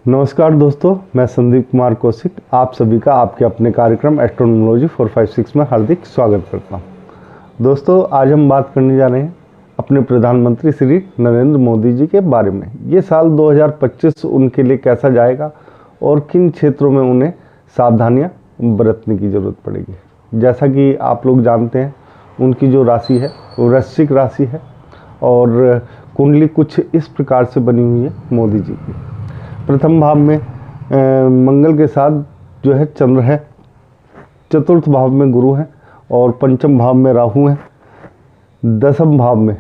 नमस्कार दोस्तों, मैं संदीप कुमार कौशिक आप सभी का आपके अपने कार्यक्रम एस्ट्रोनोलॉजी 456 में हार्दिक स्वागत करता हूं। दोस्तों, आज हम बात करने जा रहे हैं अपने प्रधानमंत्री श्री नरेंद्र मोदी जी के बारे में। ये साल 2025 उनके लिए कैसा जाएगा और किन क्षेत्रों में उन्हें सावधानियां बरतने की ज़रूरत पड़ेगी। जैसा कि आप लोग जानते हैं, उनकी जो राशि है वो वृश्चिक राशि है और कुंडली कुछ इस प्रकार से बनी हुई है मोदी जी की। प्रथम भाव में मंगल के साथ जो है चंद्र है, चतुर्थ भाव में गुरु है और पंचम भाव में राहु है। दसम भाव में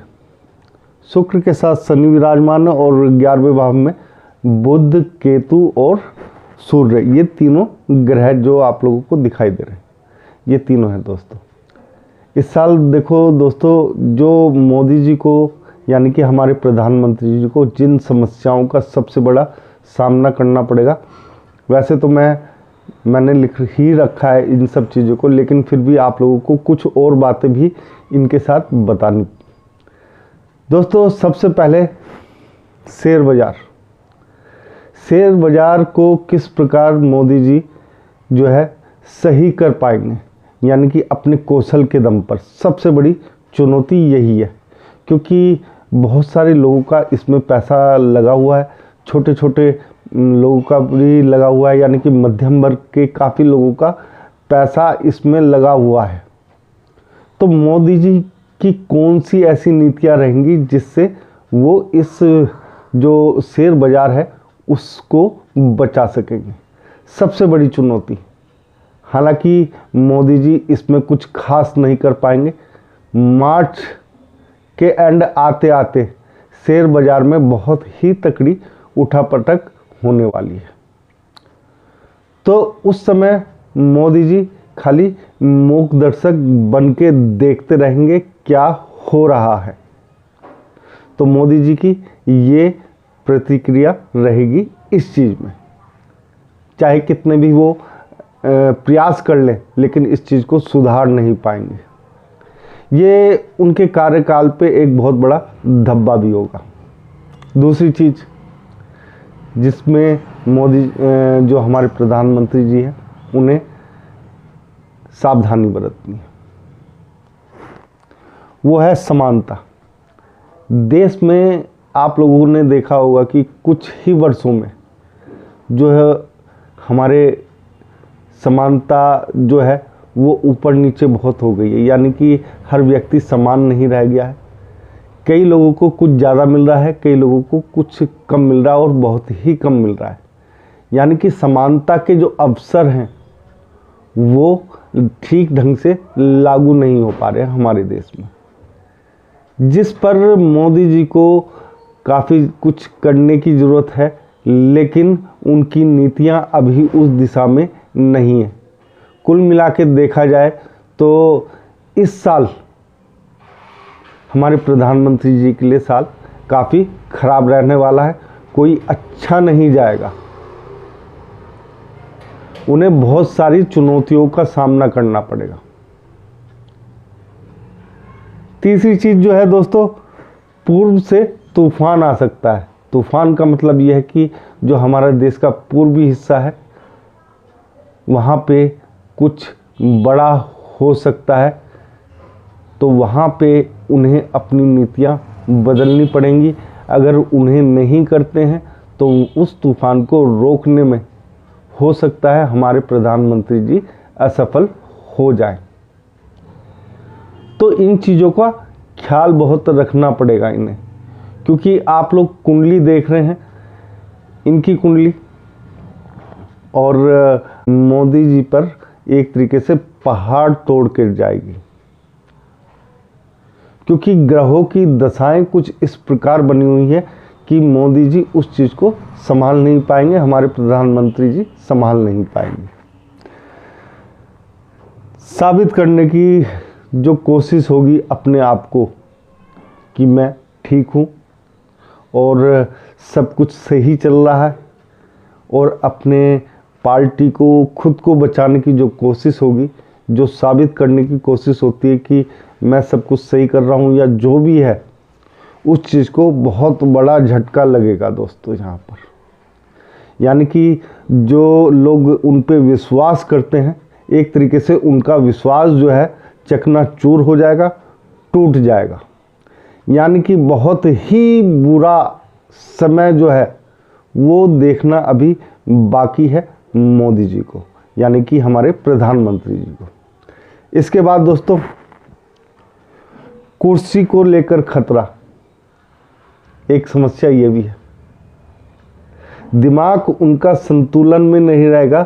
शुक्र के साथ शनि विराजमान है और 11वें भाव में बुध, केतु और सूर्य, ये तीनों ग्रह जो आप लोगों को दिखाई दे रहे हैं, ये तीनों हैं दोस्तों। इस साल देखो दोस्तों, जो मोदी जी को यानी कि हमारे प्रधानमंत्री जी को जिन समस्याओं का सबसे बड़ा सामना करना पड़ेगा, वैसे तो मैंने लिख ही रखा है इन सब चीज़ों को, लेकिन फिर भी आप लोगों को कुछ और बातें भी इनके साथ बतानी। दोस्तों, सबसे पहले शेयर बाज़ार को किस प्रकार मोदी जी जो है सही कर पाएंगे, यानी कि अपने कौशल के दम पर। सबसे बड़ी चुनौती यही है, क्योंकि बहुत सारे लोगों का इसमें पैसा लगा हुआ है, छोटे छोटे लोगों का भी लगा हुआ है, यानी कि मध्यम वर्ग के काफ़ी लोगों का पैसा इसमें लगा हुआ है। तो मोदी जी की कौन सी ऐसी नीतियां रहेंगी जिससे वो इस जो शेयर बाज़ार है उसको बचा सकेंगे, सबसे बड़ी चुनौती। हालांकि मोदी जी इसमें कुछ खास नहीं कर पाएंगे। मार्च के एंड आते आते शेयर बाज़ार में बहुत ही तकड़ी उठापटक होने वाली है। तो उस समय मोदी जी खाली मूक दर्शक बन के देखते रहेंगे क्या हो रहा है। तो मोदी जी की ये प्रतिक्रिया रहेगी इस चीज़ में। चाहे कितने भी वो प्रयास कर लें, लेकिन इस चीज़ को सुधार नहीं पाएंगे। ये उनके कार्यकाल पे एक बहुत बड़ा धब्बा भी होगा। दूसरी चीज़ जिसमें मोदी जो हमारे प्रधानमंत्री जी हैं, उन्हें सावधानी बरतनी है, वो है समानता। देश में आप लोगों ने देखा होगा कि कुछ ही वर्षों में जो है हमारे समानता जो है वो ऊपर नीचे बहुत हो गई है, यानी कि हर व्यक्ति समान नहीं रह गया है। कई लोगों को कुछ ज़्यादा मिल रहा है, कई लोगों को कुछ कम मिल रहा है और बहुत ही कम मिल रहा है। यानी कि समानता के जो अवसर हैं वो ठीक ढंग से लागू नहीं हो पा रहे हैं हमारे देश में, जिस पर मोदी जी को काफ़ी कुछ करने की ज़रूरत है, लेकिन उनकी नीतियां अभी उस दिशा में नहीं है। कुल मिला के देखा जाए तो इस साल हमारे प्रधानमंत्री जी के लिए साल काफ़ी खराब रहने वाला है, कोई अच्छा नहीं जाएगा। उन्हें बहुत सारी चुनौतियों का सामना करना पड़ेगा। तीसरी चीज़ जो है दोस्तों, पूर्व से तूफान आ सकता है। तूफान का मतलब यह है कि जो हमारा देश का पूर्वी हिस्सा है वहाँ पे कुछ बड़ा हो सकता है, तो वहाँ पे उन्हें अपनी नीतियाँ बदलनी पड़ेंगी। अगर उन्हें नहीं करते हैं तो उस तूफान को रोकने में हो सकता है हमारे प्रधानमंत्री जी असफल हो जाए। तो इन चीज़ों का ख्याल बहुत रखना पड़ेगा इन्हें, क्योंकि आप लोग कुंडली देख रहे हैं, इनकी कुंडली, और मोदी जी पर एक तरीके से पहाड़ तोड़ कर जाएगी, क्योंकि ग्रहों की दशाएं कुछ इस प्रकार बनी हुई है कि मोदी जी उस चीज़ को संभाल नहीं पाएंगे, हमारे प्रधानमंत्री जी संभाल नहीं पाएंगे। साबित करने की जो कोशिश होगी अपने आप को कि मैं ठीक हूँ और सब कुछ सही चल रहा है, और अपने पार्टी को, खुद को बचाने की जो कोशिश होगी, जो साबित करने की कोशिश होती है कि मैं सब कुछ सही कर रहा हूँ या जो भी है, उस चीज़ को बहुत बड़ा झटका लगेगा दोस्तों। यहाँ पर यानी कि जो लोग उन पे विश्वास करते हैं, एक तरीके से उनका विश्वास जो है चकनाचूर हो जाएगा, टूट जाएगा। यानी कि बहुत ही बुरा समय जो है वो देखना अभी बाकी है मोदी जी को, यानी कि हमारे प्रधानमंत्री जी को। इसके बाद दोस्तों, कुर्सी को लेकर खतरा, एक समस्या ये भी है। दिमाग उनका संतुलन में नहीं रहेगा।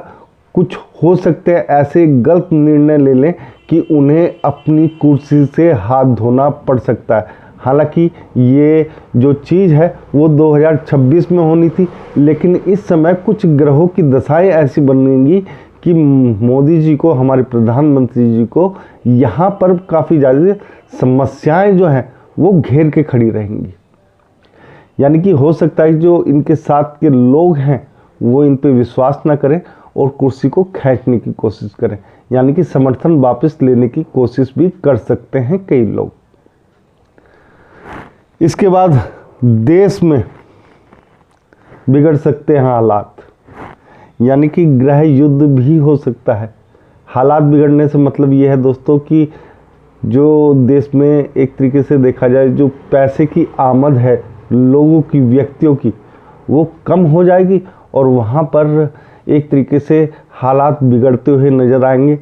कुछ हो सकते हैं ऐसे गलत निर्णय ले लें कि उन्हें अपनी कुर्सी से हाथ धोना पड़ सकता है। हालांकि ये जो चीज़ है वो 2026 में होनी थी, लेकिन इस समय कुछ ग्रहों की दशाएं ऐसी बनेंगी कि मोदी जी को, हमारे प्रधानमंत्री जी को यहाँ पर काफ़ी ज़्यादा समस्याएं जो हैं वो घेर के खड़ी रहेंगी। यानी कि हो सकता है जो इनके साथ के लोग हैं वो इन पे विश्वास ना करें और कुर्सी को खींचने की कोशिश करें, यानी कि समर्थन वापस लेने की कोशिश भी कर सकते हैं कई लोग। इसके बाद देश में बिगड़ सकते हैं हालात, यानी कि गृह युद्ध भी हो सकता है। हालात बिगड़ने से मतलब ये है दोस्तों कि जो देश में एक तरीके से देखा जाए जो पैसे की आमद है लोगों की, व्यक्तियों की, वो कम हो जाएगी और वहाँ पर एक तरीके से हालात बिगड़ते हुए नज़र आएंगे।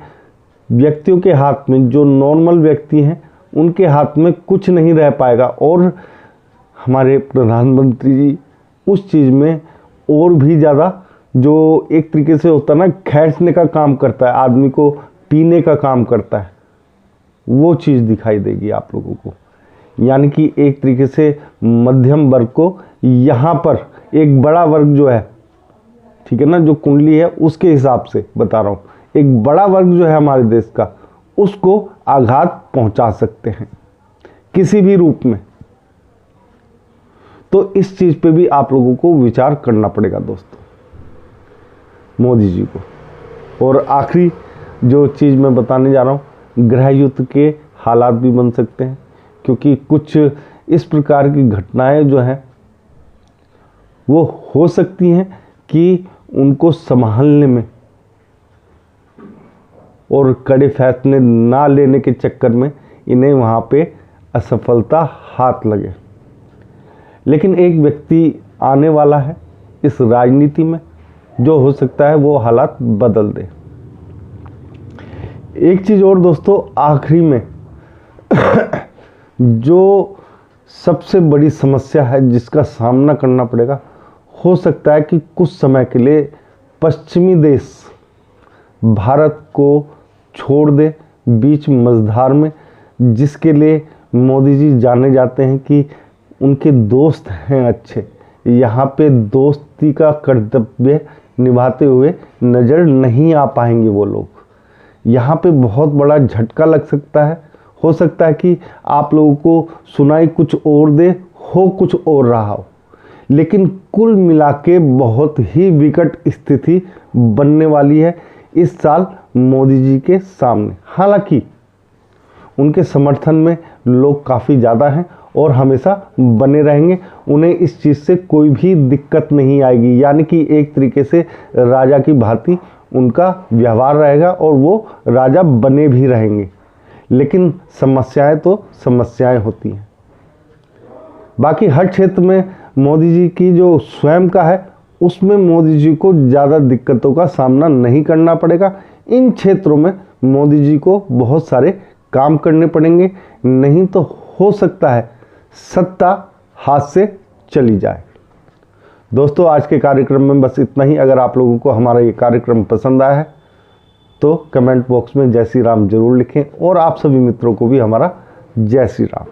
व्यक्तियों के हाथ में, जो नॉर्मल व्यक्ति हैं उनके हाथ में कुछ नहीं रह पाएगा और हमारे प्रधानमंत्री जी उस चीज़ में और भी ज़्यादा, जो एक तरीके से होता है ना, खींचने का काम करता है, आदमी को पीने का काम करता है, वो चीज़ दिखाई देगी आप लोगों को। यानी कि एक तरीके से मध्यम वर्ग को यहाँ पर एक बड़ा वर्ग जो है, ठीक है ना, जो कुंडली है उसके हिसाब से बता रहा हूँ, एक बड़ा वर्ग जो है हमारे देश का, उसको आघात पहुंचा सकते हैं किसी भी रूप में। तो इस चीज़ पे भी आप लोगों को विचार करना पड़ेगा दोस्तों, मोदी जी को। और आखिरी जो चीज़ मैं बताने जा रहा हूँ, गृह युद्ध के हालात भी बन सकते हैं, क्योंकि कुछ इस प्रकार की घटनाएं जो हैं वो हो सकती हैं कि उनको संभालने में और कड़े फैसले ना लेने के चक्कर में इन्हें वहाँ पे असफलता हाथ लगे। लेकिन एक व्यक्ति आने वाला है इस राजनीति में जो हो सकता है वो हालात बदल दे। एक चीज़ और दोस्तों आखिरी में जो सबसे बड़ी समस्या है जिसका सामना करना पड़ेगा, हो सकता है कि कुछ समय के लिए पश्चिमी देश भारत को छोड़ दे बीच मझधार में, जिसके लिए मोदी जी जाने जाते हैं कि उनके दोस्त हैं अच्छे, यहाँ पे दोस्ती का कर्तव्य निभाते हुए नज़र नहीं आ पाएंगे वो लोग। यहाँ पे बहुत बड़ा झटका लग सकता है। हो सकता है कि आप लोगों को सुनाई कुछ और दे, हो कुछ और रहा हो, लेकिन कुल मिला के बहुत ही विकट स्थिति बनने वाली है इस साल मोदी जी के सामने। हालांकि उनके समर्थन में लोग काफ़ी ज़्यादा हैं और हमेशा बने रहेंगे, उन्हें इस चीज़ से कोई भी दिक्कत नहीं आएगी। यानी कि एक तरीके से राजा की भांति उनका व्यवहार रहेगा और वो राजा बने भी रहेंगे। लेकिन समस्याएं तो समस्याएं होती हैं। बाकी हर क्षेत्र में मोदी जी की जो स्वयं का है उसमें मोदी जी को ज़्यादा दिक्कतों का सामना नहीं करना पड़ेगा। इन क्षेत्रों में मोदी जी को बहुत सारे काम करने पड़ेंगे, नहीं तो हो सकता है सत्ता हाथ से चली जाए। दोस्तों आज के कार्यक्रम में बस इतना ही। अगर आप लोगों को हमारा ये कार्यक्रम पसंद आया है तो कमेंट बॉक्स में जय श्री राम जरूर लिखें और आप सभी मित्रों को भी हमारा जय श्री राम।